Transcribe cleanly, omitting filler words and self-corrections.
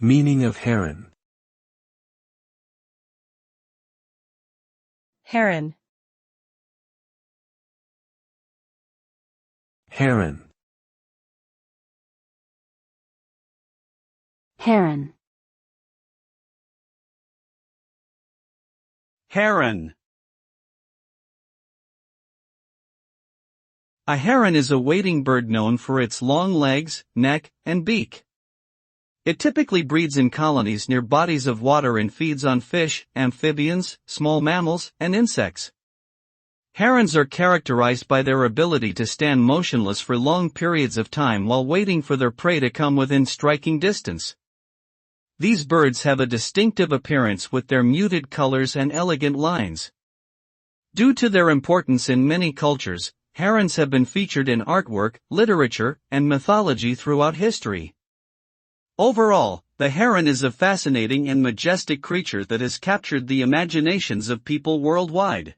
Meaning of heron. Heron. Heron. Heron. Heron. A heron is a wading bird known for its long legs, neck, and beak. It typically breeds in colonies near bodies of water and feeds on fish, amphibians, small mammals, and insects. Herons are characterized by their ability to stand motionless for long periods of time while waiting for their prey to come within striking distance. These birds have a distinctive appearance with their muted colors and elegant lines. Due to their importance in many cultures, herons have been featured in artwork, literature, and mythology throughout history. Overall, the heron is a fascinating and majestic creature that has captured the imaginations of people worldwide.